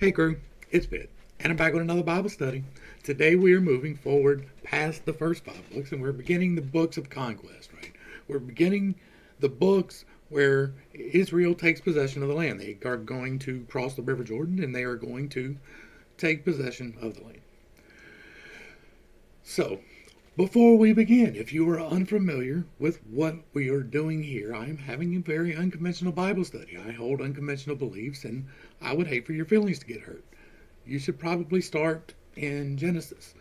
Hey crew, it's Pitt, and I'm back with another Bible study. Today we are moving forward past the first 5 books, and we're beginning the books of conquest, right? We're beginning the books where Israel takes possession of the land. They are going to cross the River Jordan, and they are going to take possession of the land. So, before we begin, if you are unfamiliar with what we are doing here, I am having a very unconventional Bible study. I hold unconventional beliefs, and I would hate for your feelings to get hurt. You should probably start in Genesis,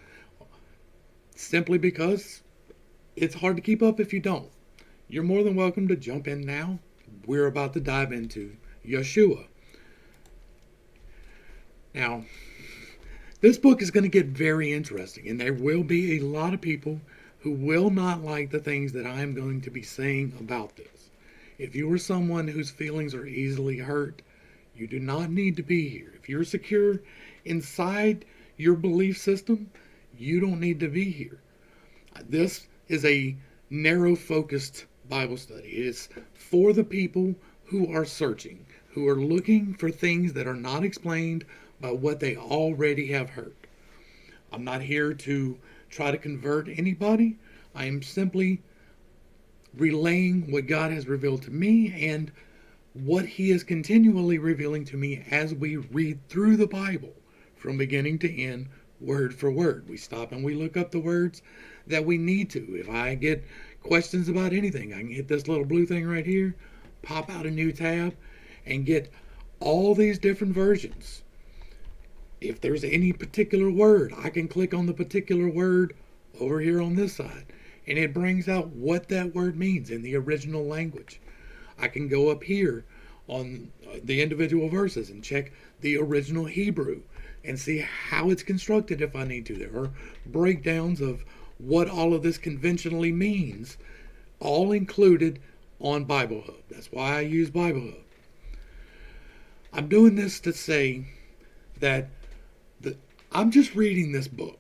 simply because it's hard to keep up if you don't. You're more than welcome to jump in now. We're about to dive into Yeshua. Now, this book is going to get very interesting, and there will be a lot of people who will not like the things that I'm going to be saying about this. If you are someone whose feelings are easily hurt, you do not need to be here. If you're secure inside your belief system, you don't need to be here. This is a narrow focused Bible study. It is for the people who are searching, who are looking for things that are not explained by what they already have heard. I'm not here to try to convert anybody. I am simply relaying what God has revealed to me and what He is continually revealing to me as we read through the Bible from beginning to end, word for word. We stop and we look up the words that we need to. If I get questions about anything, I can hit this little blue thing right here, pop out a new tab, and get all these different versions. If there's any particular word, I can click on the particular word over here on this side, and it brings out what that word means in the original language. I can go up here on the individual verses and check the original Hebrew and see how it's constructed if I need to. There are breakdowns of what all of this conventionally means, all included on Bible Hub. That's why I use Bible Hub. I'm doing this to say that I'm just reading this book.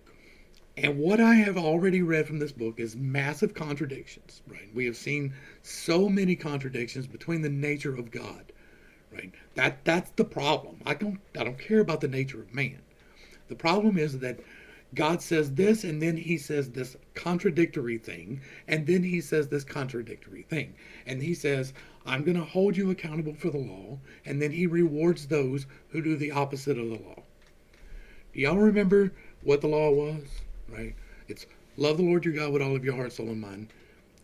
And what I have already read from this book is massive contradictions, right? We have seen so many contradictions between the nature of God, right? That's the problem. I don't care about the nature of man. The problem is that God says this, and then He says this contradictory thing, and then He says this contradictory thing. And He says, I'm going to hold you accountable for the law, and then He rewards those who do the opposite of the law. Do y'all remember what the law was? Right? It's love the Lord your God with all of your heart, soul, and mind,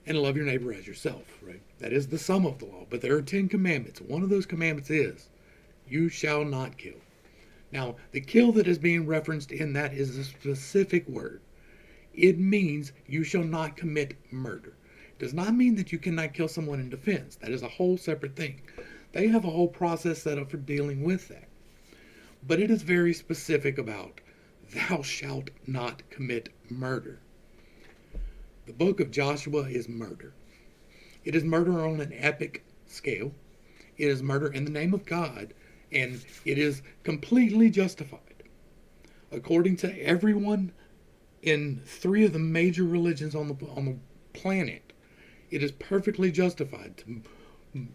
and love your neighbor as yourself. Right? That is the sum of the law. But there are 10 commandments. One of those commandments is, you shall not kill. Now, the kill that is being referenced in that is a specific word. It means you shall not commit murder. It does not mean that you cannot kill someone in defense. That is a whole separate thing. They have a whole process set up for dealing with that. But it is very specific about thou shalt not commit murder. The book of Joshua is murder. It is murder on an epic scale. It is murder in the name of God, and it is completely justified. According to everyone in 3 of the major religions on the planet, it is perfectly justified to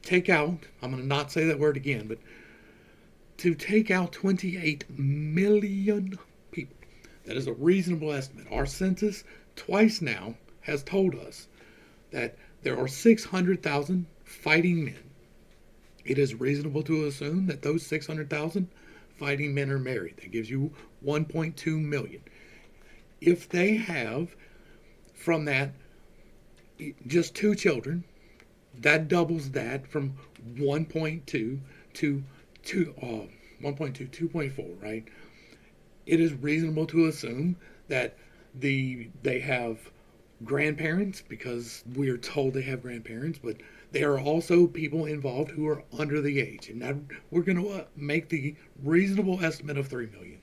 take out, I'm going to not say that word again, but to take out 28 million people. That is a reasonable estimate. Our census twice now has told us that there are 600,000 fighting men. It is reasonable to assume that those 600,000 fighting men are married. That gives you 1.2 million. If they have, from that, just 2 children, that doubles that from 1.2 to 1.2, 2.4, right? It is reasonable to assume that they have grandparents, because we are told they have grandparents, but there are also people involved who are under the age. And now we're going to make the reasonable estimate of 3 million.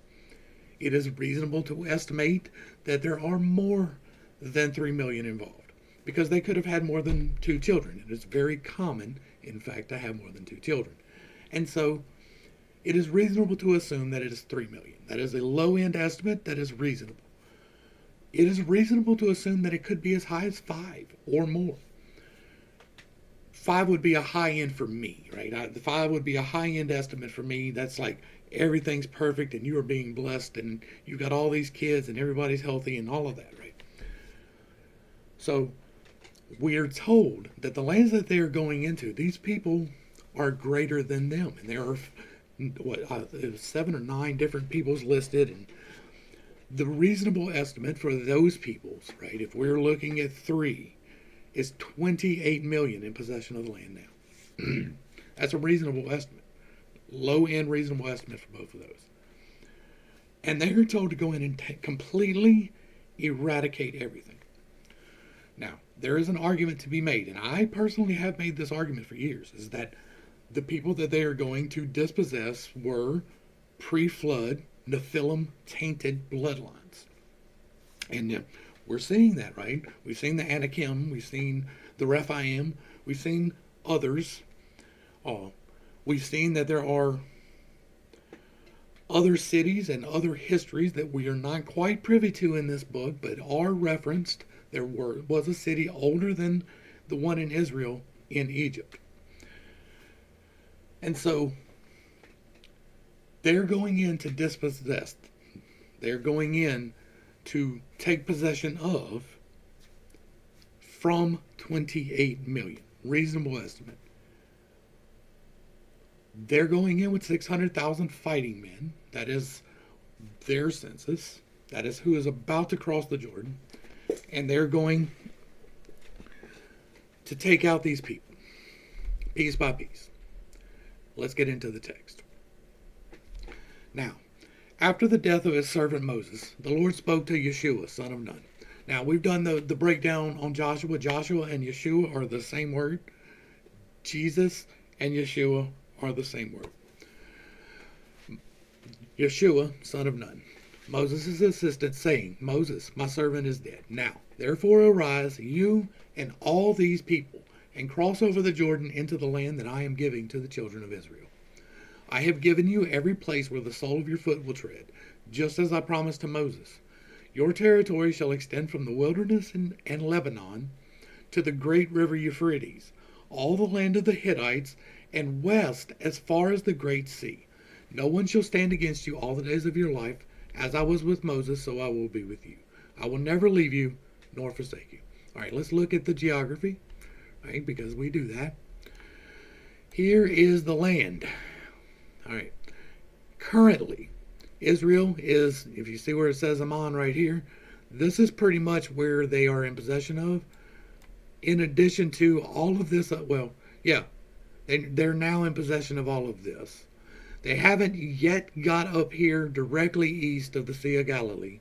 It is reasonable to estimate that there are more than 3 million involved, because they could have had more than 2 children. It is very common, in fact, to have more than 2 children. And so it is reasonable to assume that it is 3 million. That is a low-end estimate that is reasonable. It is reasonable to assume that it could be as high as 5 or more. 5 would be a high end for me, right? The 5 would be a high end estimate for me. That's like everything's perfect and you are being blessed and you've got all these kids and everybody's healthy and all of that, right? So we are told that the lands that they are going into, these people are greater than them, and there are 7 or 9 different peoples listed, and the reasonable estimate for those peoples, right? If we're looking at 3, is 28 million in possession of the land now. That's a reasonable estimate, low end reasonable estimate for both of those. And they are told to go in and completely eradicate everything. Now, there is an argument to be made, and I personally have made this argument for years, is that the people that they are going to dispossess were pre-flood, Nephilim tainted bloodlines. And we're seeing that, right? We've seen the Anakim, we've seen the Rephaim, we've seen others. We've seen that there are other cities and other histories that we are not quite privy to in this book, but are referenced. There was a city older than the one in Israel in Egypt. And so they're going in to dispossess. They're going in to take possession of from 28 million. Reasonable estimate. They're going in with 600,000 fighting men. That is their census. That is who is about to cross the Jordan. And they're going to take out these people, piece by piece. Let's get into the text. Now, after the death of his servant Moses, the Lord spoke to Yeshua, son of Nun. Now, we've done the breakdown on Joshua. Joshua and Yeshua are the same word. Jesus and Yeshua are the same word. Yeshua, son of Nun. Moses' assistant, saying, Moses, my servant is dead. Now, therefore arise, you and all these people, and cross over the Jordan into the land that I am giving to the children of Israel. I have given you every place where the sole of your foot will tread, just as I promised to Moses. Your territory shall extend from the wilderness and Lebanon to the great river Euphrates, all the land of the Hittites, and west as far as the great sea. No one shall stand against you all the days of your life. As I was with Moses, so I will be with you. I will never leave you nor forsake you. All right, let's look at the geography, right, because we do that. Here is the land. All right. Currently, Israel is, if you see where it says Ammon right here, this is pretty much where they are in possession of. In addition to all of this, they're now in possession of all of this. They haven't yet got up here directly east of the Sea of Galilee,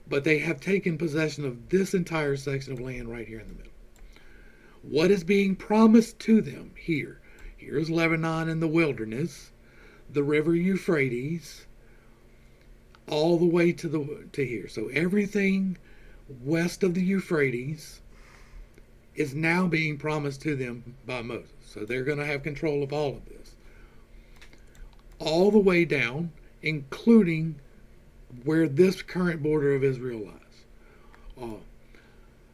but they have taken possession of this entire section of land right here in the middle. What is being promised to them here? Here's Lebanon in the wilderness, the river Euphrates, all the way to here. So everything west of the Euphrates is now being promised to them by Moses. So they're going to have control of all of this. All the way down, including where this current border of Israel lies.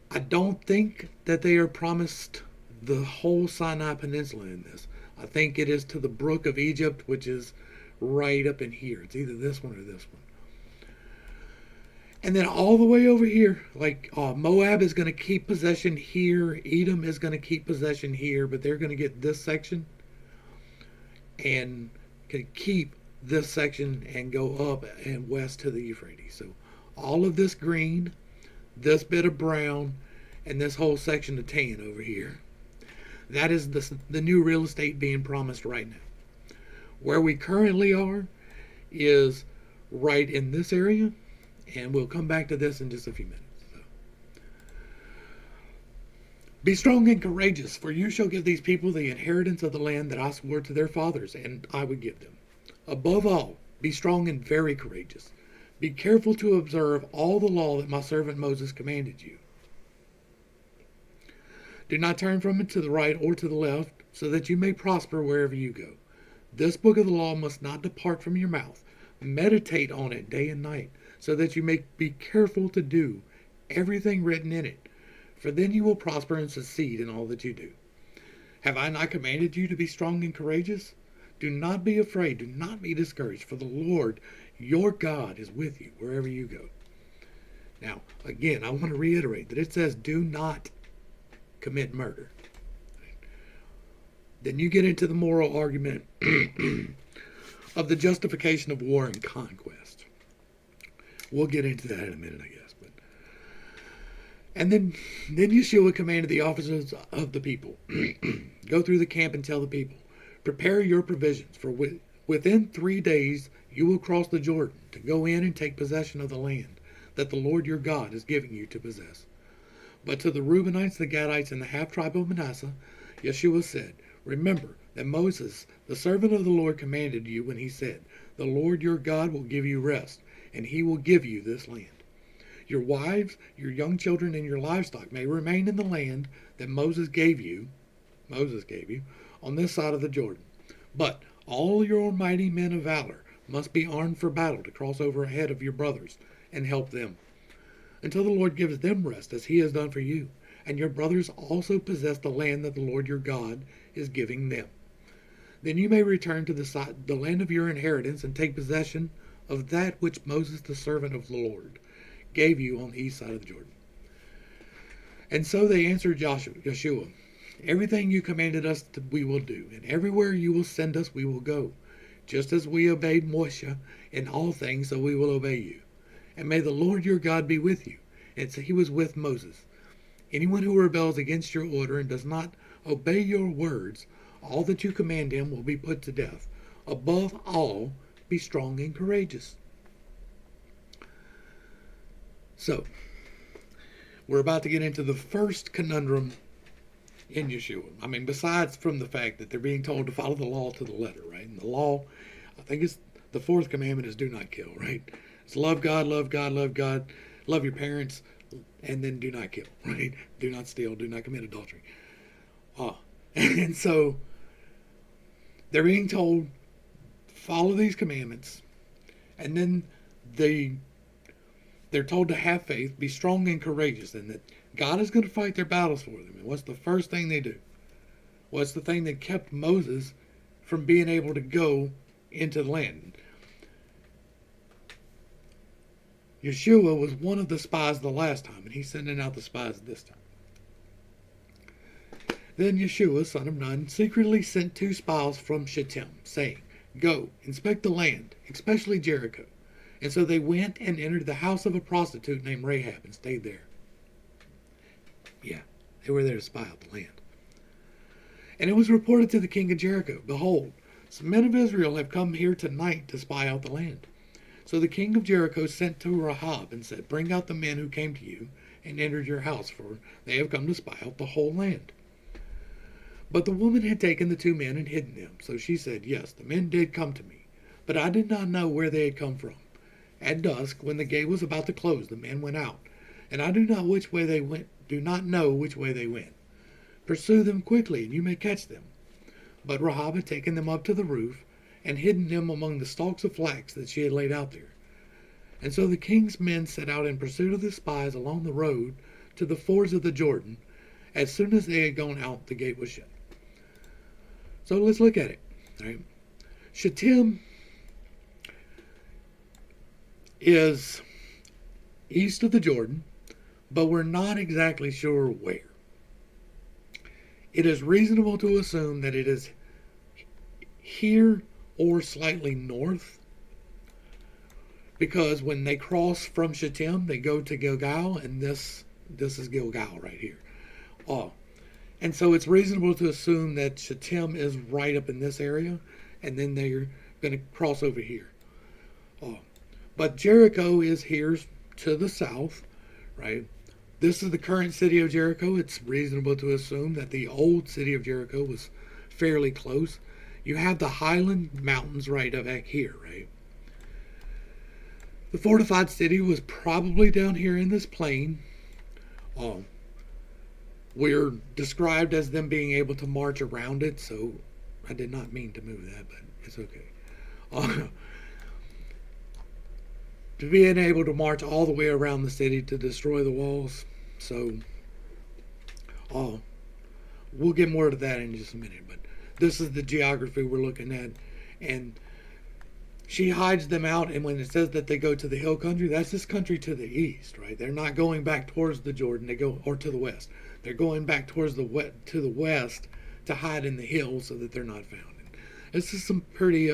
I don't think that they are promised the whole Sinai Peninsula in this. I think it is to the brook of Egypt, which is right up in here. It's either this one or this one. And then all the way over here, like Moab is going to keep possession here. Edom is going to keep possession here, but they're going to get this section and can keep this section and go up and west to the Euphrates. So all of this green, this bit of brown, and this whole section of tan over here. That is the new real estate being promised right now. Where we currently are is right in this area, and we'll come back to this in just a few minutes. So. Be strong and courageous, for you shall give these people the inheritance of the land that I swore to their fathers, and I would give them. Above all, be strong and very courageous. Be careful to observe all the law that my servant Moses commanded you. Do not turn from it to the right or to the left, so that you may prosper wherever you go. This book of the law must not depart from your mouth. Meditate on it day and night, so that you may be careful to do everything written in it. For then you will prosper and succeed in all that you do. Have I not commanded you to be strong and courageous? Do not be afraid, do not be discouraged, for the Lord your God is with you wherever you go. Now, again, I want to reiterate that it says do not commit murder. Then you get into the moral argument of the justification of war and conquest. We'll get into that in a minute, I guess. And then Yeshua commanded the officers of the people, go through the camp and tell the people, prepare your provisions, for within 3 days you will cross the Jordan to go in and take possession of the land that the Lord your God is giving you to possess. But to the Reubenites, the Gadites, and the half-tribe of Manasseh, Yeshua said, remember that Moses, the servant of the Lord, commanded you when he said, the Lord your God will give you rest, and he will give you this land. Your wives, your young children, and your livestock may remain in the land that Moses gave you on this side of the Jordan. But all your mighty men of valor must be armed for battle to cross over ahead of your brothers and help them, until the Lord gives them rest as he has done for you, and your brothers also possess the land that the Lord your God is giving them. Then you may return to the land of your inheritance and take possession of that which Moses, the servant of the Lord, gave you on the east side of the Jordan. And so they answered Yeshua, everything you commanded us we will do, and everywhere you will send us we will go. Just as we obeyed Moshe in all things, so we will obey you. And may the Lord your God be with you. And so he was with Moses. Anyone who rebels against your order and does not obey your words, all that you command him will be put to death. Above all, be strong and courageous. So, we're about to get into the first conundrum in Yeshua. I mean, besides from the fact that they're being told to follow the law to the letter, right? And the law, I think it's the fourth commandment is do not kill, right? It's love God, love God, love God, love your parents, and then do not kill, right? Do not steal, do not commit adultery. And so they're being told, follow these commandments, and then they're told to have faith, be strong and courageous, and that God is going to fight their battles for them. And what's the first thing they do? What's the thing that kept Moses from being able to go into the land? Yeshua was one of the spies the last time, and he's sending out the spies this time. Then Yeshua, son of Nun, secretly sent 2 spies from Shittim, saying, go, inspect the land, especially Jericho. And so they went and entered the house of a prostitute named Rahab and stayed there. Yeah, they were there to spy out the land. And it was reported to the king of Jericho, behold, some men of Israel have come here tonight to spy out the land. So the king of Jericho sent to Rahab and said, bring out the men who came to you and entered your house, for they have come to spy out the whole land. But the woman had taken the 2 men and hidden them. So she said, yes, the men did come to me, but I did not know where they had come from. At dusk, when the gate was about to close, the men went out, and I do not know which way they went. Pursue them quickly, and you may catch them. But Rahab had taken them up to the roof, and hidden them among the stalks of flax that she had laid out there. And so the king's men set out in pursuit of the spies along the road to the fords of the Jordan. As soon as they had gone out, the gate was shut. So let's look at it. Right? Shittim is east of the Jordan, but we're not exactly sure where. It is reasonable to assume that it is here or slightly north, because when they cross from Shittim, they go to Gilgal, and this is Gilgal right here. And so it's reasonable to assume that Shittim is right up in this area, and then they're going to cross over here. But Jericho is here to the south, right? This is the current city of Jericho. It's reasonable to assume that the old city of Jericho was fairly close. You have the highland mountains right back here, right? The fortified city was probably down here in this plain. We're described as them being able to march around it, so I did not mean to move that, but it's okay. To being able to march all the way around the city to destroy the walls. So, we'll get more to that in just a minute. But this is the geography we're looking at, and she hides them out. And when it says that they go to the hill country, that's this country to the east, right? They're not going back towards the Jordan. They go or to the west. They're going back towards the west to hide in the hills so that they're not found. And this is some pretty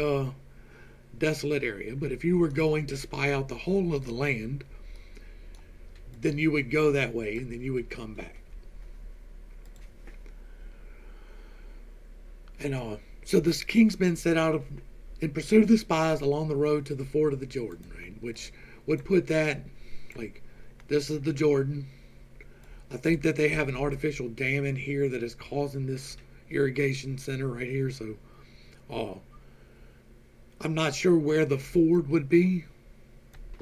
desolate area. But if you were going to spy out the whole of the land, then you would go that way, and then you would come back. And so the king's men set out in pursuit of the spies along the road to the ford of the Jordan, right? Which would put that, like, this is the Jordan. I think that they have an artificial dam in here that is causing this irrigation center right here. So, I'm not sure where the ford would be.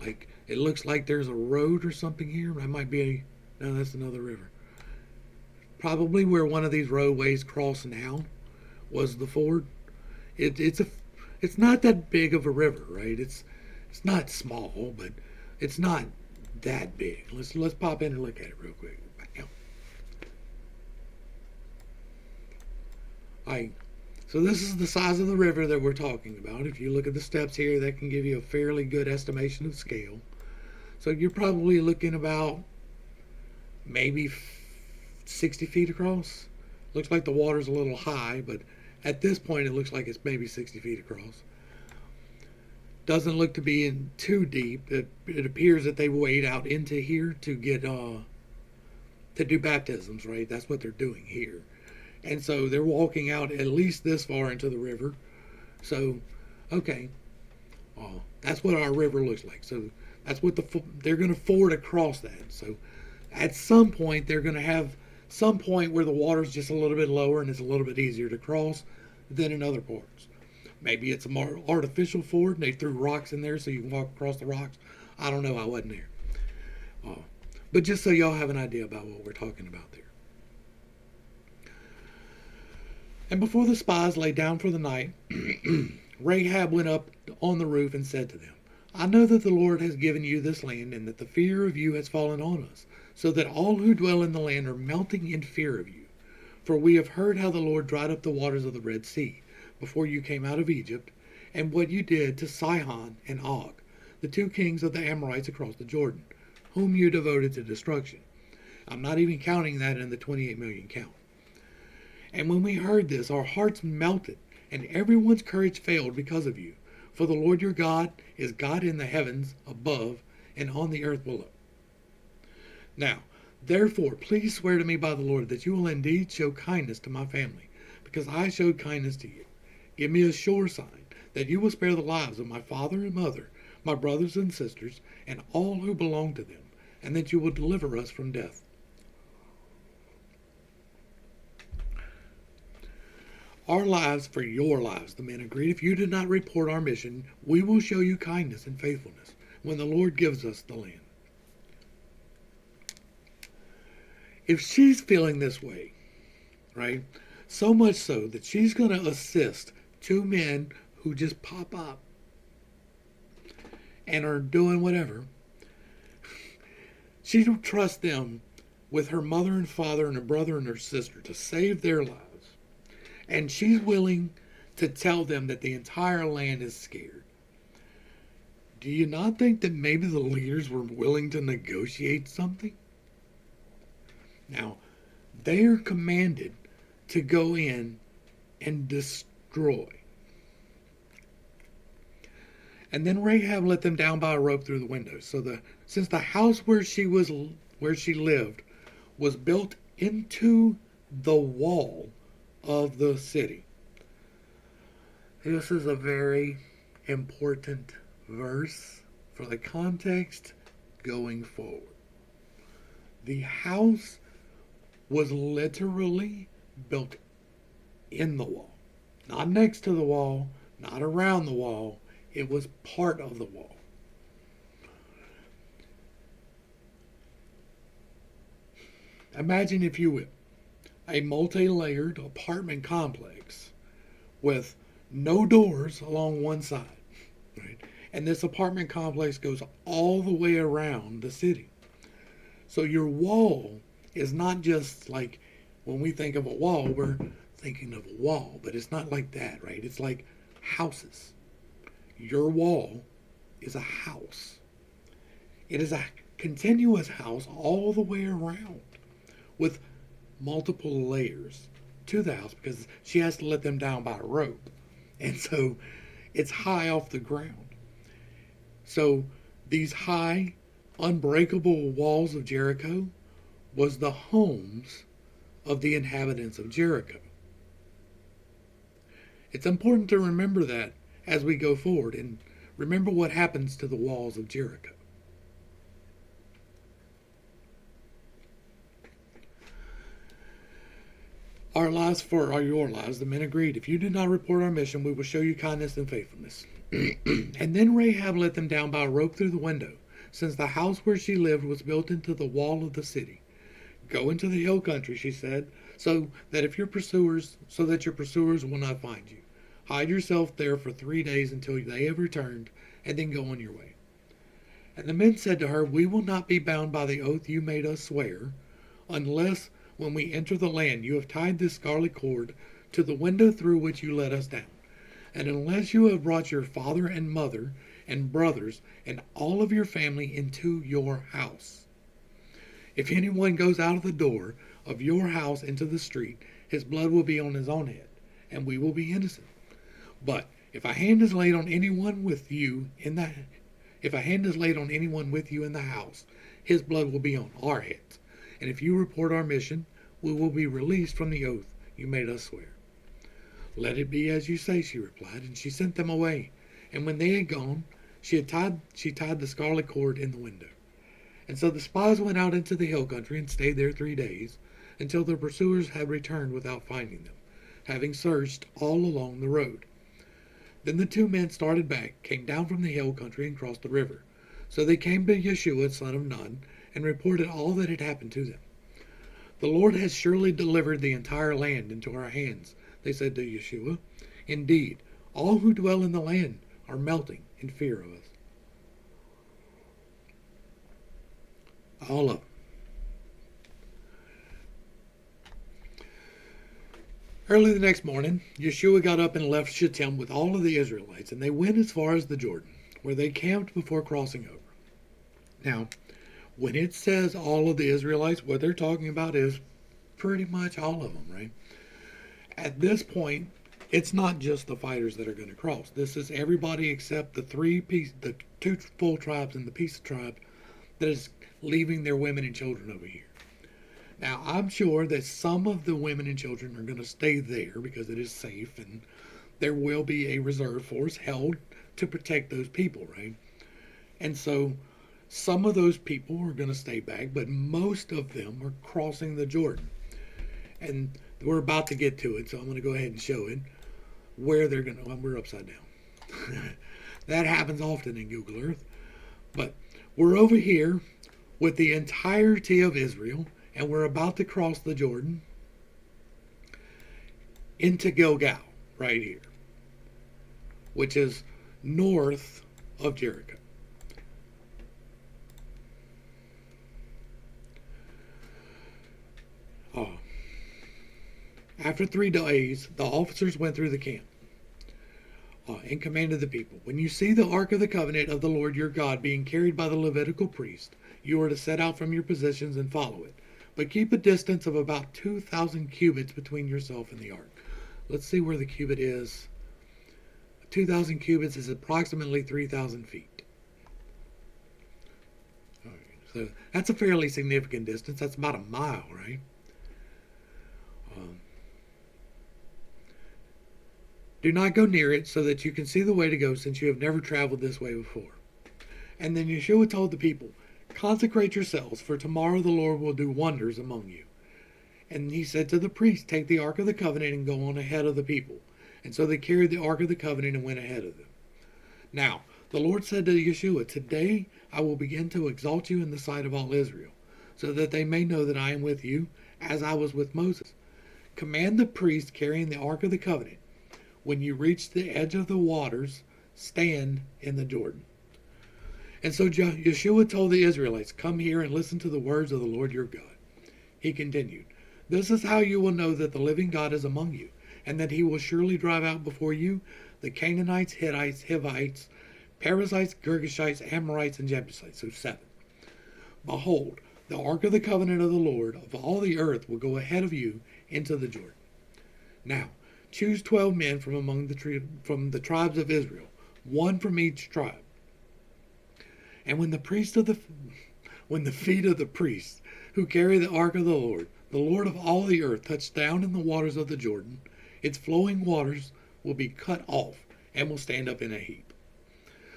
Like, it looks like there's a road or something here. That might be no, that's another river. Probably where one of these roadways cross now was the ford. It's not that big of a river, right? It's not small, but it's not that big. Let's pop in and look at it real quick. Alright, so this is the size of the river that we're talking about. If you look at the steps here, that can give you a fairly good estimation of scale. So you're probably looking about maybe 60 feet across. Looks like the water's a little high, but at this point it looks like it's maybe 60 feet across. Doesn't look to be in too deep. It appears that they wade out into here to get to do baptisms, right? That's what they're doing here. And so they're walking out at least this far into the river. So, okay, that's what our river looks like. So that's what they're going to ford across that. So at some point they're going to have some point where the water's just a little bit lower and it's a little bit easier to cross than in other parts. Maybe it's a more artificial ford and they threw rocks in there so you can walk across the rocks. I don't know. I wasn't there. But just so y'all have an idea about what we're talking about there. And before the spies lay down for the night, Rahab went up on the roof and said to them, I know that the Lord has given you this land, and that the fear of you has fallen on us, so that all who dwell in the land are melting in fear of you. For we have heard how the Lord dried up the waters of the Red Sea before you came out of Egypt, and what you did to Sihon and Og, the two kings of the Amorites across the Jordan, whom you devoted to destruction. I'm not even counting that in the 28 million count. And when we heard this, our hearts melted, and everyone's courage failed because of you. For the Lord your God is God in the heavens above and on the earth below. Now, therefore, please swear to me by the Lord that you will indeed show kindness to my family, because I showed kindness to you. Give me a sure sign that you will spare the lives of my father and mother, my brothers and sisters, and all who belong to them, and that you will deliver us from death. Our lives for your lives, the men agreed. If you did not report our mission, we will show you kindness and faithfulness when the Lord gives us the land. If she's feeling this way, right, so much so that she's going to assist two men who just pop up and are doing whatever, she don't trust them with her mother and father and her brother and her sister to save their lives. And she's willing to tell them that the entire land is scared. Do you not think that maybe the leaders were willing to negotiate something? Now, they are commanded to go in and destroy. And then Rahab let them down by a rope through the window. So since the house where she lived was built into the wall of the city. This is a very important verse for the context going forward. The house was literally built in the wall. Not next to the wall, not around the wall. It was part of the wall. Imagine, if you will, a multi-layered apartment complex with no doors along one side, right? And this apartment complex goes all the way around the city. So your wall is not just like When we think of a wall, we're thinking of a wall, but it's not like that, right? It's like houses. Your wall is a house. It is a continuous house all the way around with multiple layers to the house because she has to let them down by a rope. And so it's high off the ground. So these high, unbreakable walls of Jericho was the homes of the inhabitants of Jericho. It's important to remember that as we go forward and remember what happens to the walls of Jericho. Our lives are your lives. The men agreed, if you do not report our mission, we will show you kindness and faithfulness. And then Rahab let them down by a rope through the window, since the house where she lived was built into the wall of the city. Go into the hill country, she said, so that your pursuers will not find you. Hide yourself there for 3 days until they have returned, and then go on your way. And the men said to her, we will not be bound by the oath you made us swear, unless when we enter the land you have tied this scarlet cord to the window through which you let us down, and unless you have brought your father and mother and brothers and all of your family into your house. If anyone goes out of the door of your house into the street, his blood will be on his own head, and we will be innocent. But if a hand is laid on anyone with you in the house, his blood will be on our heads. And if you report our mission, we will be released from the oath you made us swear. Let it be as you say, she replied, and she sent them away. And when they had gone, she tied the scarlet cord in the window. And so the spies went out into the hill country and stayed there 3 days, until their pursuers had returned without finding them, having searched all along the road. Then the 2 men started back, came down from the hill country, and crossed the river. So they came to Yeshua, son of Nun, and reported all that had happened to them. The Lord has surely delivered the entire land into our hands, they said to Yeshua. Indeed, all who dwell in the land are melting in fear of us. All of them. Early the next morning, Yeshua got up and left Shittim with all of the Israelites, and they went as far as the Jordan, where they camped before crossing over. Now, when it says all of the Israelites, what they're talking about is pretty much all of them, right? At this point, it's not just the fighters that are going to cross. This is everybody except the 2 full tribes and the piece of tribe that is leaving their women and children over here. Now, I'm sure that some of the women and children are going to stay there because it is safe, and there will be a reserve force held to protect those people, right? And so some of those people are going to stay back, but most of them are crossing the Jordan. And we're about to get to it, so I'm going to go ahead and show it where they're going to. Well, we're upside down. That happens often in Google Earth. But we're over here with the entirety of Israel, and we're about to cross the Jordan into Gilgal, right here, which is north of Jericho. After 3 days, the officers went through the camp and commanded the people, when you see the Ark of the Covenant of the Lord your God being carried by the Levitical priest, you are to set out from your positions and follow it. But keep a distance of about 2,000 cubits between yourself and the Ark. Let's see where the cubit is. 2,000 cubits is approximately 3,000 feet. All right, so that's a fairly significant distance. That's about a mile, right? Do not go near it so that you can see the way to go, since you have never traveled this way before. And then Yeshua told the people, consecrate yourselves, for tomorrow the Lord will do wonders among you. And he said to the priests, take the Ark of the Covenant and go on ahead of the people. And so they carried the Ark of the Covenant and went ahead of them. Now, the Lord said to Yeshua, today I will begin to exalt you in the sight of all Israel, so that they may know that I am with you, as I was with Moses. Command the priest carrying the Ark of the Covenant, when you reach the edge of the waters, stand in the Jordan. And so Yeshua told the Israelites, come here and listen to the words of the Lord your God. He continued, This is how you will know that the living God is among you, and that he will surely drive out before you the Canaanites, Hittites, Hivites, Perizzites, Girgashites, Amorites, and Jebusites. So 7. Behold, the ark of the covenant of the Lord of all the earth will go ahead of you into the Jordan. Now, choose 12 men from among the tribes of Israel, one from each tribe. And when the feet of the priests who carry the ark of the Lord of all the earth, touch down in the waters of the Jordan, its flowing waters will be cut off and will stand up in a heap.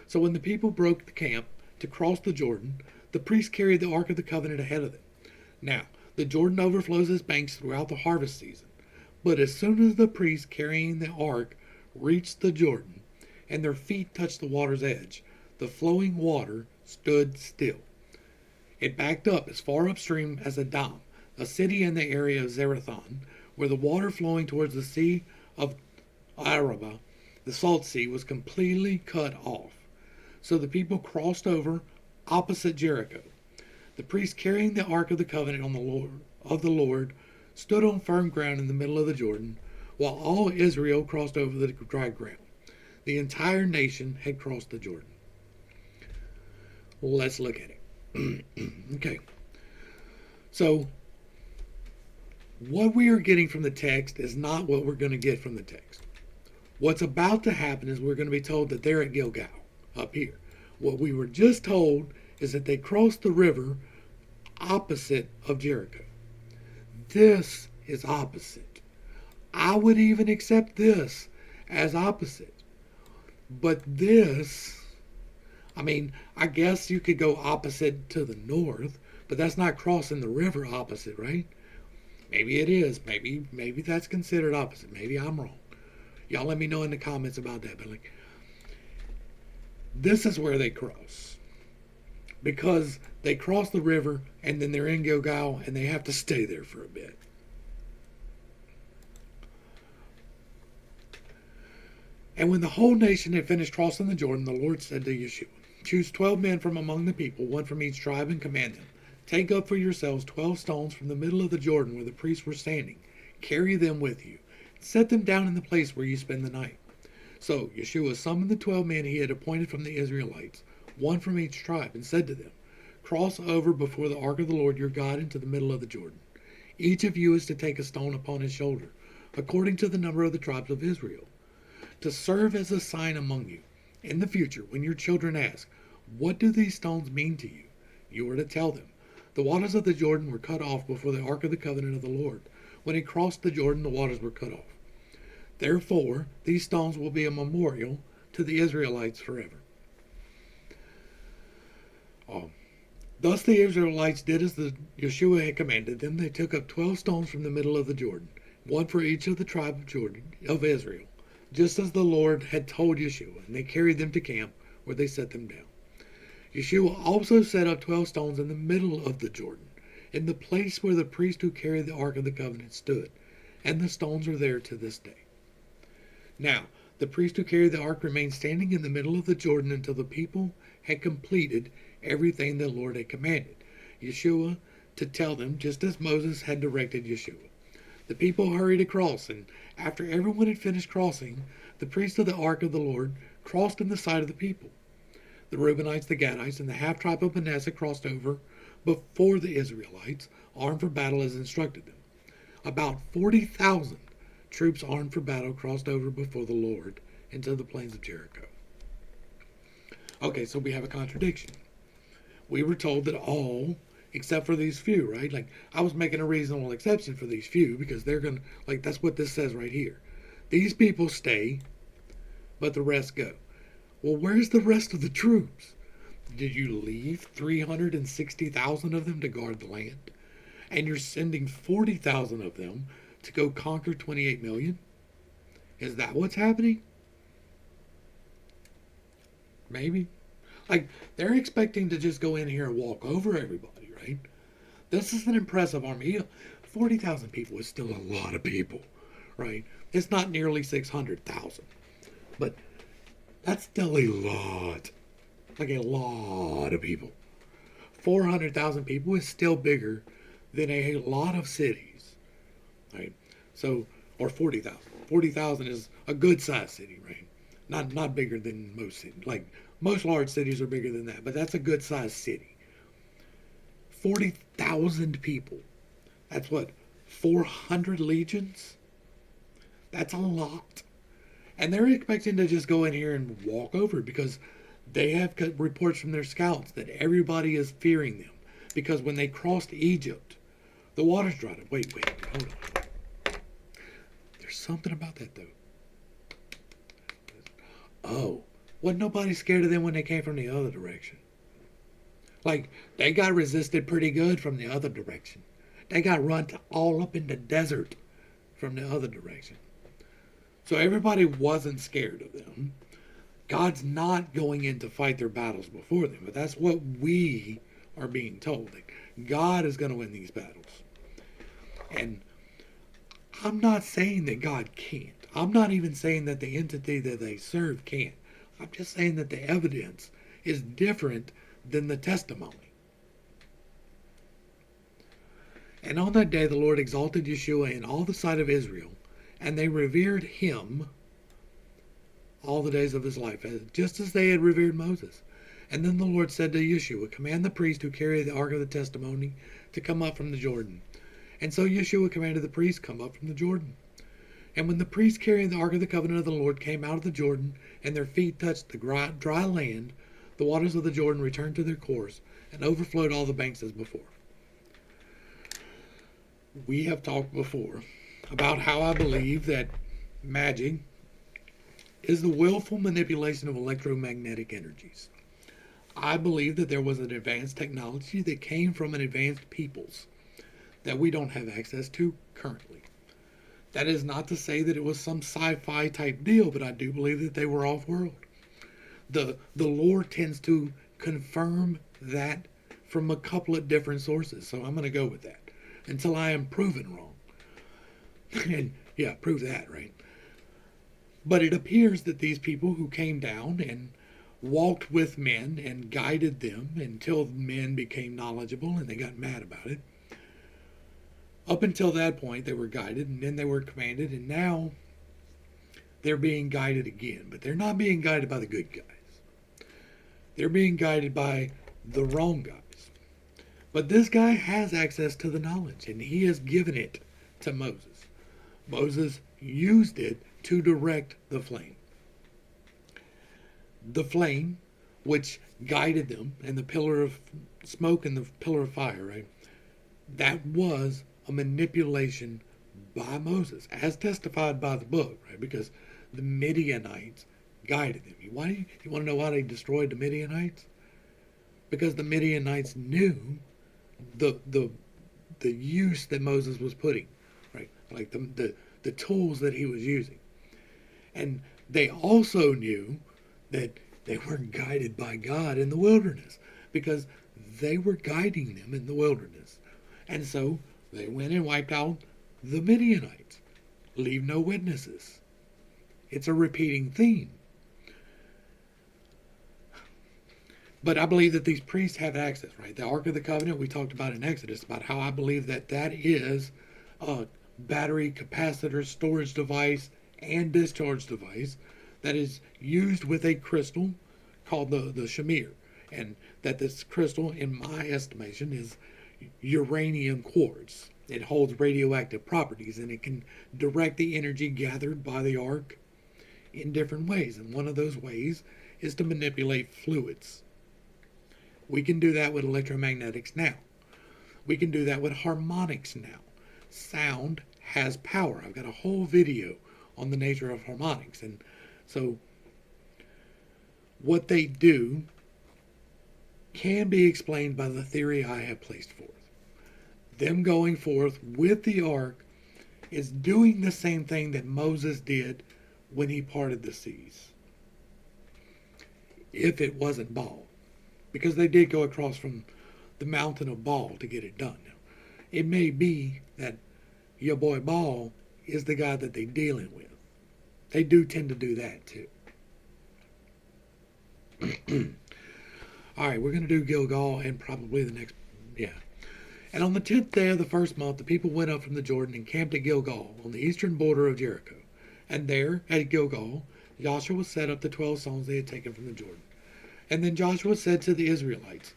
So when the people broke the camp to cross the Jordan, the priests carried the ark of the covenant ahead of them. Now, the Jordan overflows its banks throughout the harvest season. But as soon as the priests carrying the ark reached the Jordan, and their feet touched the water's edge, the flowing water stood still. It backed up as far upstream as Adam, a city in the area of Zarethan, where the water flowing towards the sea of Arabah, the Salt Sea, was completely cut off. So the people crossed over opposite Jericho. The priests carrying the ark of the covenant of the Lord stood on firm ground in the middle of the Jordan, while all Israel crossed over the dry ground. The entire nation had crossed the Jordan. Let's look at it. Okay. So, what we are getting from the text is not what we're going to get from the text. What's about to happen is we're going to be told that they're at Gilgal, up here. What we were just told is that they crossed the river opposite of Jericho. This is opposite. I would even accept this as opposite. But this, I guess you could go opposite to the north, but that's not crossing the river opposite, right? Maybe it is. Maybe that's considered opposite. Maybe I'm wrong. Y'all let me know in the comments about that. But this is where they cross. Because they cross the river and then they're in Gilgal and they have to stay there for a bit. And when the whole nation had finished crossing the Jordan, the Lord said to Yeshua, choose 12 men from among the people, one from each tribe, and command them. Take up for yourselves 12 stones from the middle of the Jordan where the priests were standing. Carry them with you. Set them down in the place where you spend the night. So Yeshua summoned the 12 men he had appointed from the Israelites, one from each tribe, and said to them, cross over before the ark of the Lord your God into the middle of the Jordan. Each of you is to take a stone upon his shoulder, according to the number of the tribes of Israel, to serve as a sign among you. In the future, when your children ask, what do these stones mean to you? You are to tell them, the waters of the Jordan were cut off before the ark of the covenant of the Lord. When he crossed the Jordan, the waters were cut off. Therefore, these stones will be a memorial to the Israelites forever. Thus the Israelites did as Yeshua had commanded them. They took up 12 stones from the middle of the Jordan, one for each of the tribe of Israel, just as the Lord had told Yeshua, and they carried them to camp, where they set them down. Yeshua also set up 12 stones in the middle of the Jordan, in the place where the priest who carried the ark of the covenant stood, and the stones are there to this day. Now, the priest who carried the ark remained standing in the middle of the Jordan until the people had completed everything the Lord had commanded Yeshua to tell them, just as Moses had directed Yeshua. The people hurried across, and after everyone had finished crossing, the priest of the ark of the Lord crossed in the sight of the people. The Reubenites, the Gadites, and the half-tribe of Manasseh crossed over before the Israelites, armed for battle as instructed them. About 40,000 troops armed for battle crossed over before the Lord into the plains of Jericho. Okay, so we have a contradiction. We were told that all, except for these few, right? Like, I was making a reasonable exception for these few because they're going to, that's what this says right here. These people stay, but the rest go. Well, where's the rest of the troops? Did you leave 360,000 of them to guard the land? And you're sending 40,000 of them to go conquer 28 million? Is that what's happening? Maybe. They're expecting to just go in here and walk over everybody, right? This is an impressive army. 40,000 people is still a lot of people, right? It's not nearly 600,000. But that's still a lot. A lot of people. 400,000 people is still bigger than a lot of cities. right? So, or 40,000. 40,000 is a good sized city, right? Not bigger than most cities. Like most large cities are bigger than that, but that's a good sized city. 40,000 people. That's what, 400 legions? That's a lot. And they're expecting to just go in here and walk over because they have got reports from their scouts that everybody is fearing them. Because when they crossed Egypt, the waters dried up. Wait, hold on. There's something about that, though. Oh, wasn't nobody scared of them when they came from the other direction? Like, they got resisted pretty good from the other direction. They got run all up in the desert from the other direction. So everybody wasn't scared of them. God's not going in to fight their battles before them, but that's what we are being told. That God is going to win these battles. And I'm not saying that God can't. I'm not even saying that the entity that they serve can't. I'm just saying that the evidence is different than the testimony. And on that day the Lord exalted Yeshua in all the sight of Israel, and they revered him all the days of his life, just as they had revered Moses. And then the Lord said to Yeshua, command the priest who carry the ark of the testimony to come up from the Jordan. And so Yeshua commanded the priest come up from the Jordan. And when the priests carrying the ark of the covenant of the Lord came out of the Jordan, and their feet touched the dry land, the waters of the Jordan returned to their course, and overflowed all the banks as before. We have talked before about how I believe that magic is the willful manipulation of electromagnetic energies. I believe that there was an advanced technology that came from an advanced peoples that we don't have access to currently. That is not to say that it was some sci-fi type deal, but I do believe that they were off-world. The lore tends to confirm that from a couple of different sources, so I'm going to go with that until I am proven wrong. And yeah, prove that, right? But it appears that these people who came down and walked with men and guided them until men became knowledgeable and they got mad about it. Up until that point, they were guided, and then they were commanded, and now they're being guided again. But they're not being guided by the good guys. They're being guided by the wrong guys. But this guy has access to the knowledge, and he has given it to Moses. Moses used it to direct the flame. The flame, which guided them, and the pillar of smoke and the pillar of fire, right? That was a manipulation by Moses, as testified by the book, right? Because the Midianites guided them. You want to know why they destroyed the Midianites? Because the Midianites knew the use that Moses was putting, right? Like the tools that he was using. And they also knew that they weren't guided by God in the wilderness, because they were guiding them in the wilderness. And so they went and wiped out the Midianites. Leave no witnesses. It's a repeating theme. But I believe that these priests have access, right? The Ark of the Covenant, we talked about in Exodus, about how I believe that that is a battery, capacitor, storage device, and discharge device that is used with a crystal called the shamir. And that this crystal, in my estimation, is uranium quartz. It holds radioactive properties, and it can direct the energy gathered by the ark in different ways. And one of those ways is to manipulate fluids. We can do that with electromagnetics now. We can do that with harmonics now. Sound has power. I've got a whole video on the nature of harmonics. And so what they do can be explained by the theory I have placed forth. Them going forth with the ark is doing the same thing that Moses did when he parted the seas. If it wasn't Baal. Because they did go across from the mountain of Baal to get it done. Now, it may be that your boy Baal is the guy that they're dealing with. They do tend to do that too. All right, we're going to do Gilgal and probably the next, yeah. And on the 10th day of the first month, the people went up from the Jordan and camped at Gilgal, on the eastern border of Jericho. And there, at Gilgal, Joshua set up the 12 stones they had taken from the Jordan. And then Joshua said to the Israelites,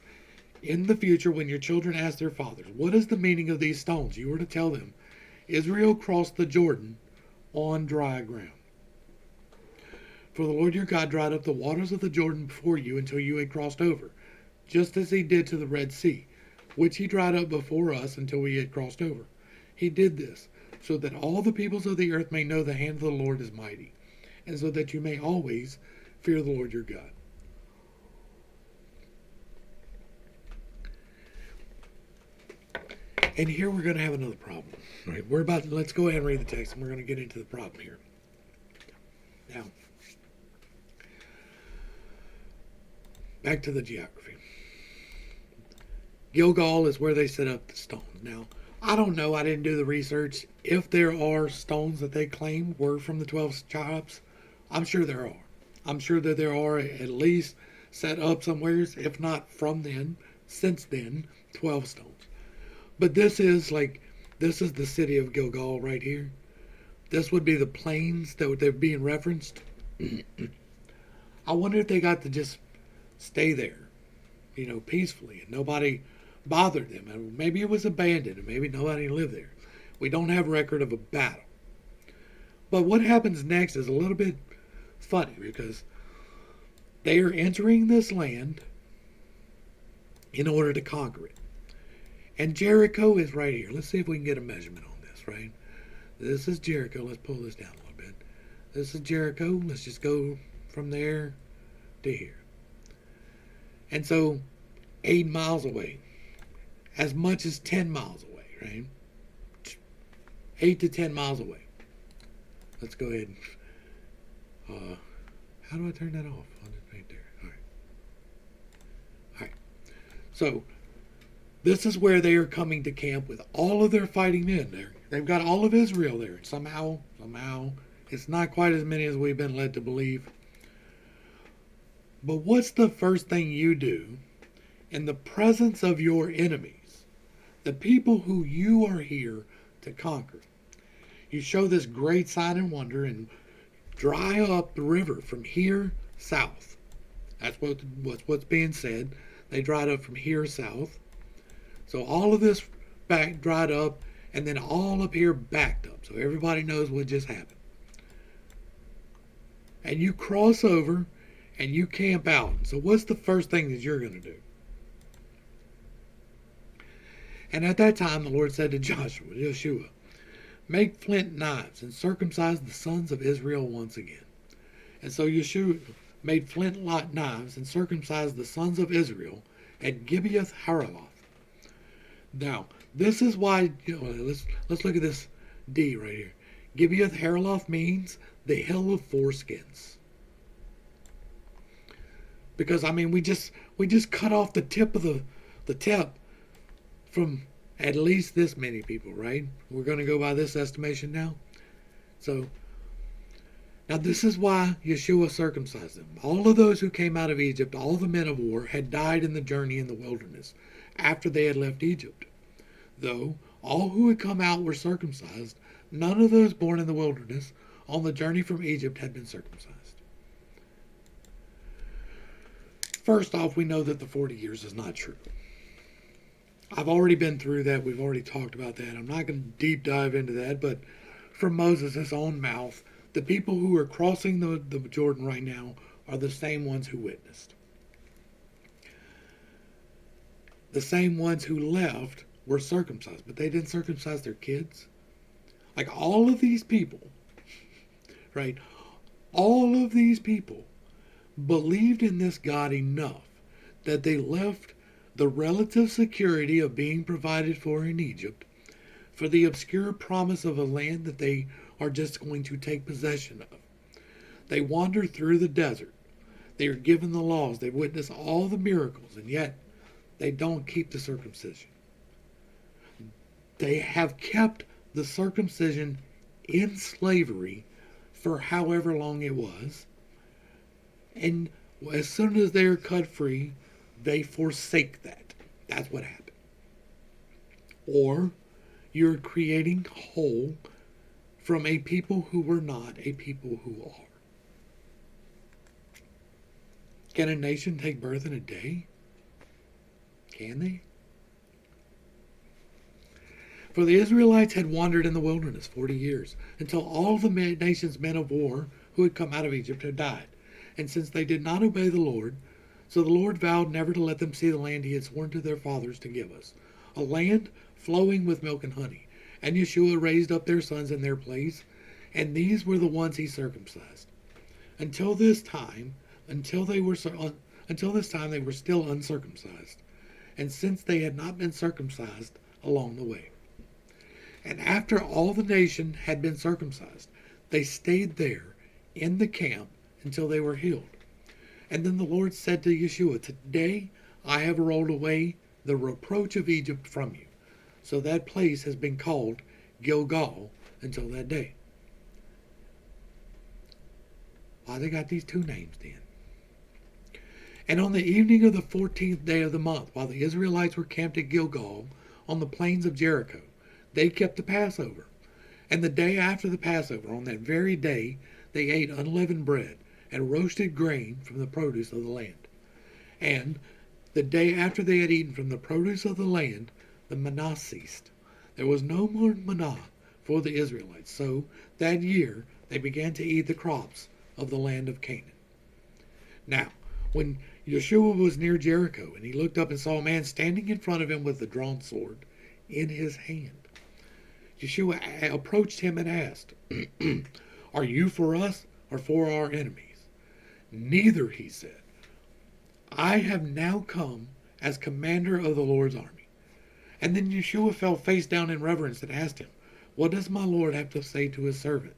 in the future, when your children ask their fathers, what is the meaning of these stones? You are to tell them, Israel crossed the Jordan on dry ground. For the Lord your God dried up the waters of the Jordan before you until you had crossed over, just as he did to the Red Sea, which he dried up before us until we had crossed over. He did this, so that all the peoples of the earth may know the hand of the Lord is mighty, and so that you may always fear the Lord your God. And here we're going to have another problem. Right? Let's go ahead and read the text, and we're going to get into the problem here. Now, back to the geography. Gilgal is where they set up the stones. Now, I don't know, I didn't do the research. If there are stones that they claim were from the 12 tribes, I'm sure there are. I'm sure that there are at least set up somewheres, if not from then, since then, 12 stones. But this is the city of Gilgal right here. This would be the plains that they're being referenced. I wonder if they got to just stay there, peacefully, and nobody bothered them. And maybe it was abandoned, and maybe nobody lived there. We don't have record of a battle. But what happens next is a little bit funny, because they are entering this land in order to conquer it. And Jericho is right here. Let's see if we can get a measurement on this, right? This is Jericho. Let's pull this down a little bit. This is Jericho. Let's just go from there to here. And so 8 miles away, as much as 10 miles away, right? 8 to 10 miles away. Let's go ahead and, how do I turn that off? I'll just right there. All right. All right. So, this is where they are coming to camp with all of their fighting men there. They've got all of Israel there. Somehow, it's not quite as many as we've been led to believe. But what's the first thing you do in the presence of your enemies, the people who you are here to conquer? You show this great sign and wonder and dry up the river from here south. That's what's being said. They dried up from here south. So all of this back dried up, and then all up here backed up. So everybody knows what just happened. And you cross over, and you camp out. So what's the first thing that you're going to do? And at that time the Lord said to Joshua, make flint knives and circumcise the sons of Israel once again. And so Joshua made flint knives and circumcised the sons of Israel at Gibeath Haraloth. Now, this is why, let's look at this D right here. Gibeath Haraloth means the hill of foreskins. Because, we just cut off the tip of the tip from at least this many people, right? We're going to go by this estimation now. So, now this is why Yeshua circumcised them. All of those who came out of Egypt, all the men of war, had died in the journey in the wilderness after they had left Egypt. Though all who had come out were circumcised, none of those born in the wilderness on the journey from Egypt had been circumcised. First off, we know that the 40 years is not true. I've already been through that. We've already talked about that. I'm not going to deep dive into that, but from Moses' own mouth, the people who are crossing the Jordan right now are the same ones who witnessed. The same ones who left were circumcised, but they didn't circumcise their kids. Like all of these people, right? All of these people believed in this God enough that they left the relative security of being provided for in Egypt for the obscure promise of a land that they are just going to take possession of. They wander through the desert. They are given the laws. They witness all the miracles, and yet they don't keep the circumcision. They have kept the circumcision in slavery for however long it was. And as soon as they are cut free, they forsake that. That's what happened. or you're creating whole from a people who were not a people who are. Can a nation take birth in a day? Can they? For the Israelites had wandered in the wilderness 40 years, until all the nation's men of war who had come out of Egypt had died. And since they did not obey the Lord, so the Lord vowed never to let them see the land he had sworn to their fathers to give us, a land flowing with milk and honey. And Yeshua raised up their sons in their place, and these were the ones he circumcised. Until this time they were still uncircumcised, and since they had not been circumcised along the way. And after all the nation had been circumcised, they stayed there in the camp until they were healed. And then the Lord said to Yeshua, "Today I have rolled away the reproach of Egypt from you." So that place has been called Gilgal until that day. Why they got these two names then? And on the evening of the 14th day of the month, while the Israelites were camped at Gilgal on the plains of Jericho, they kept the Passover. And the day after the Passover, on that very day, they ate unleavened bread and roasted grain from the produce of the land. And the day after they had eaten from the produce of the land, the manna ceased. There was no more manna for the Israelites. So that year they began to eat the crops of the land of Canaan. Now, when Yeshua was near Jericho, and he looked up and saw a man standing in front of him with a drawn sword in his hand, Yeshua approached him and asked, "Are you for us or for our enemies?" "Neither," he said. "I have now come as commander of the Lord's army." And then Yeshua fell face down in reverence and asked him, "What does my Lord have to say to his servant?"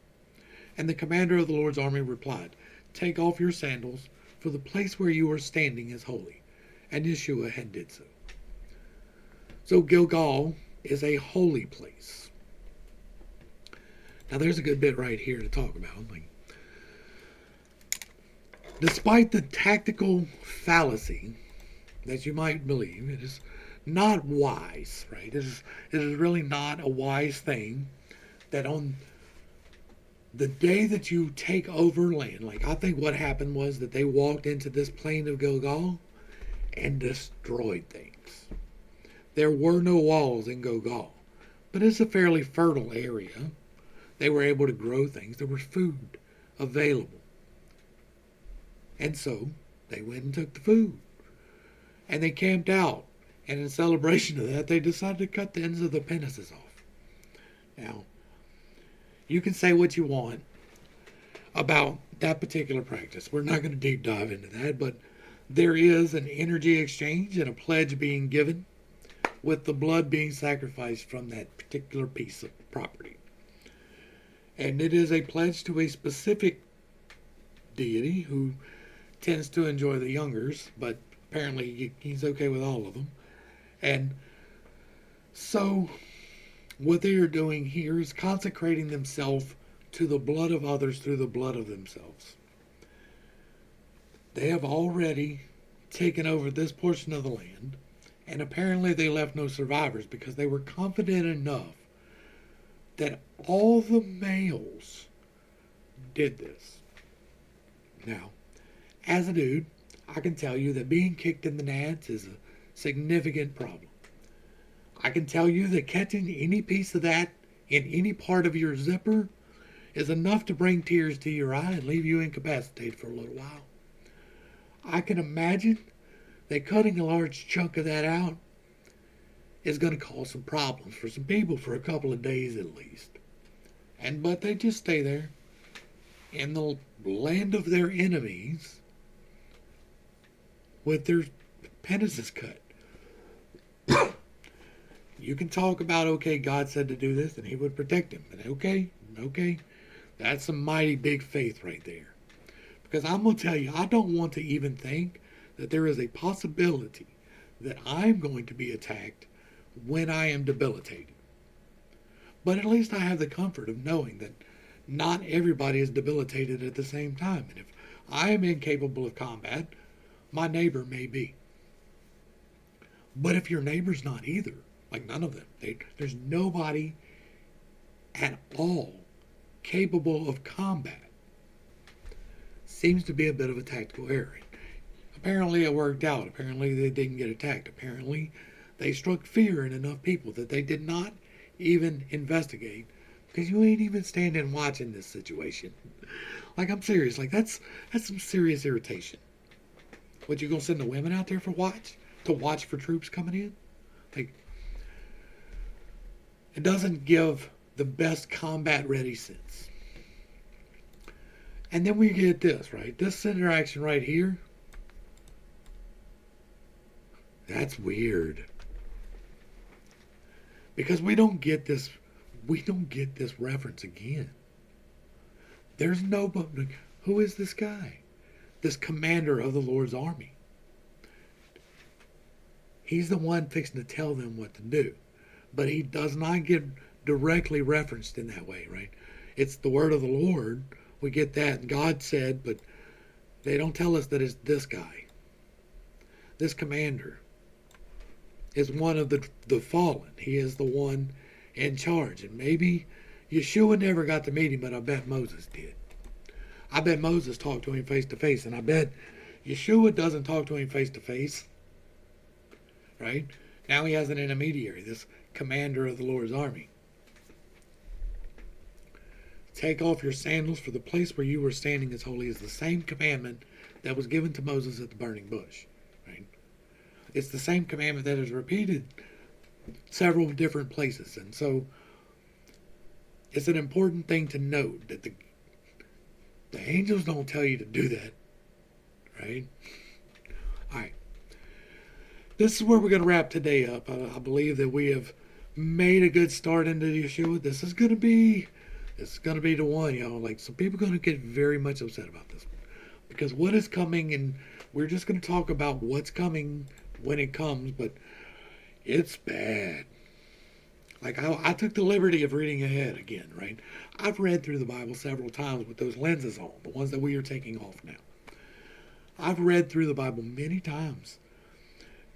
And the commander of the Lord's army replied, "Take off your sandals, for the place where you are standing is holy." And Yeshua had did so. So Gilgal is a holy place. Now there's a good bit right here to talk about. Despite the tactical fallacy that you might believe, it is not wise, right? It is really not a wise thing that on the day that you take over land, I think what happened was that they walked into this plain of Gilgal and destroyed things. There were no walls in Gilgal, but it's a fairly fertile area. They were able to grow things. There was food available. And so they went and took the food. And they camped out. And in celebration of that, they decided to cut the ends of the penises off. Now, you can say what you want about that particular practice. We're not going to deep dive into that, but there is an energy exchange and a pledge being given with the blood being sacrificed from that particular piece of property. And it is a pledge to a specific deity who tends to enjoy the youngers, but apparently he's okay with all of them. And so what they are doing here is consecrating themselves to the blood of others through the blood of themselves. They have already taken over this portion of the land, and apparently they left no survivors because they were confident enough that all the males did this. Now, as a dude, I can tell you that being kicked in the nads is a significant problem. I can tell you that catching any piece of that in any part of your zipper is enough to bring tears to your eye and leave you incapacitated for a little while. I can imagine that cutting a large chunk of that out is going to cause some problems for some people for a couple of days at least. But they just stay there in the land of their enemies with their penises cut. You can talk about, okay, God said to do this and he would protect him. But okay, that's some mighty big faith right there. Because I'm going to tell you, I don't want to even think that there is a possibility that I'm going to be attacked when I am debilitated. But at least I have the comfort of knowing that not everybody is debilitated at the same time. And if I am incapable of combat, my neighbor may be. But if your neighbor's not either, Like none of them. There's nobody at all capable of combat. Seems to be a bit of a tactical error. Apparently it worked out. Apparently they didn't get attacked. Apparently they struck fear in enough people that they did not even investigate, because you ain't even standing watching this situation. Like, I'm serious. Like, that's some serious irritation. What, you gonna send the women out there to watch for troops coming in? Like, it doesn't give the best combat ready sense. And then we get this, right? This interaction right here. That's weird. Because we don't get this reference again. There's nobody. Who is this guy? This commander of the Lord's army. He's the one fixing to tell them what to do. But he does not get directly referenced in that way, right? It's the word of the Lord. We get that. God said, but they don't tell us that it's this guy. This commander is one of the fallen. He is the one in charge. And maybe Yeshua never got to meet him, but I bet Moses did. I bet Moses talked to him face to face, and I bet Yeshua doesn't talk to him face to face. Right? Now he has an intermediary, this commander of the Lord's army. Take off your sandals, for the place where you were standing is holy, is the same commandment that was given to Moses at the burning bush. Right? It's the same commandment that is repeated several different places. And so it's an important thing to note that the angels don't tell you to do that. Right? All right. This is where we're going to wrap today up. I believe that we have made a good start into Yeshua. This is going to be the one, y'all. Like, some people are going to get very much upset about this one. Because what is coming, and we're just going to talk about what's coming when it comes, but it's bad. Like, I took the liberty of reading ahead again, right? I've read through the Bible several times with those lenses on, the ones that we are taking off now. I've read through the Bible many times,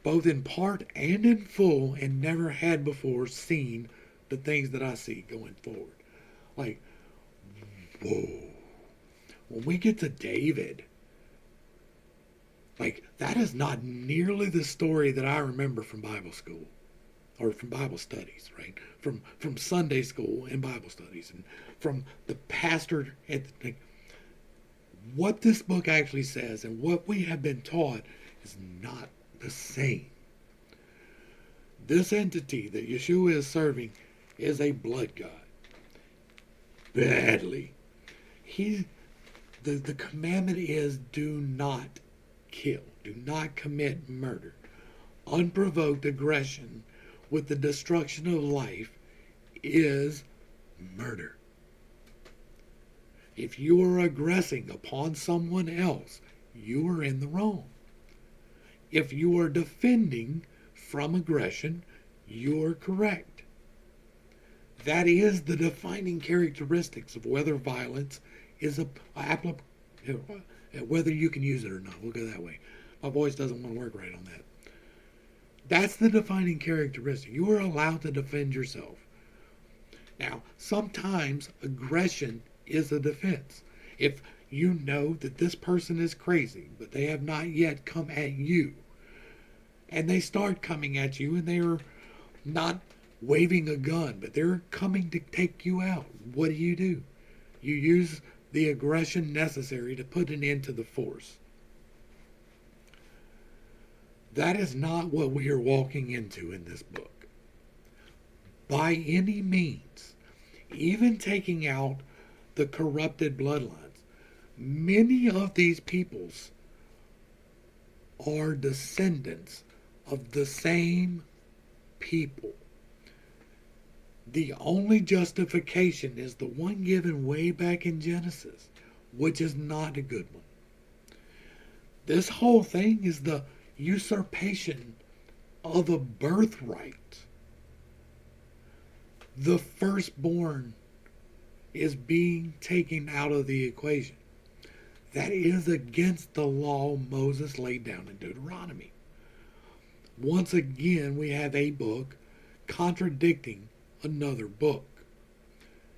both in part and in full, and never had before seen the things that I see going forward. Like, whoa. When we get to David, like, that is not nearly the story that I remember from Bible school or from Bible studies, right? From Sunday school and Bible studies, and from the pastor at the, what this book actually says and what we have been taught is not the same. This entity that Yeshua is serving is a blood god. Badly. The commandment is do not kill. Do not commit murder. Unprovoked aggression with the destruction of life is murder. If you are aggressing upon someone else, you are in the wrong. If you are defending from aggression, you are correct. That is the defining characteristics of whether violence is whether you can use it or not. We'll go that way. My voice doesn't want to work right on that. That's the defining characteristic. You are allowed to defend yourself. Now, sometimes aggression is a defense. If you know that this person is crazy, but they have not yet come at you, and they start coming at you, and they are not waving a gun, but they're coming to take you out, what do? You use the aggression necessary to put an end to the force. That is not what we are walking into in this book. By any means, even taking out the corrupted bloodlines, many of these peoples are descendants of the same people. The only justification is the one given way back in Genesis, which is not a good one. This whole thing is the usurpation of a birthright. The firstborn is being taken out of the equation. That is against the law Moses laid down in Deuteronomy. Once again, we have a book contradicting another book.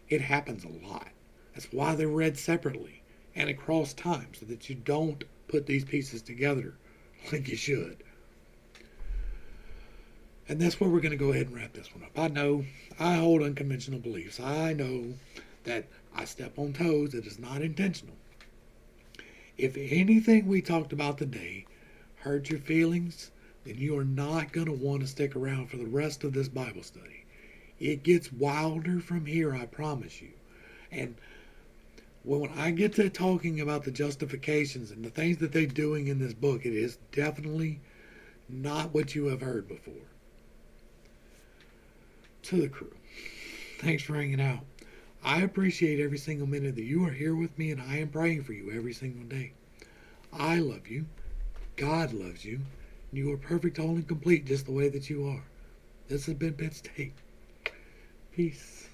It happens a lot. That's why they're read separately and across time, so that you don't put these pieces together like you should. And that's where we're going to go ahead and wrap this one up. I know I hold unconventional beliefs. I know that I step on toes. It is not intentional. If anything we talked about today hurt your feelings, then you are not going to want to stick around for the rest of this Bible study. It gets wilder from here, I promise you. And when I get to talking about the justifications and the things that they're doing in this book, it is definitely not what you have heard before. To the crew, thanks for hanging out. I appreciate every single minute that you are here with me, and I am praying for you every single day. I love you. God loves you. And you are perfect, whole, and complete just the way that you are. This has been Bit State. Peace.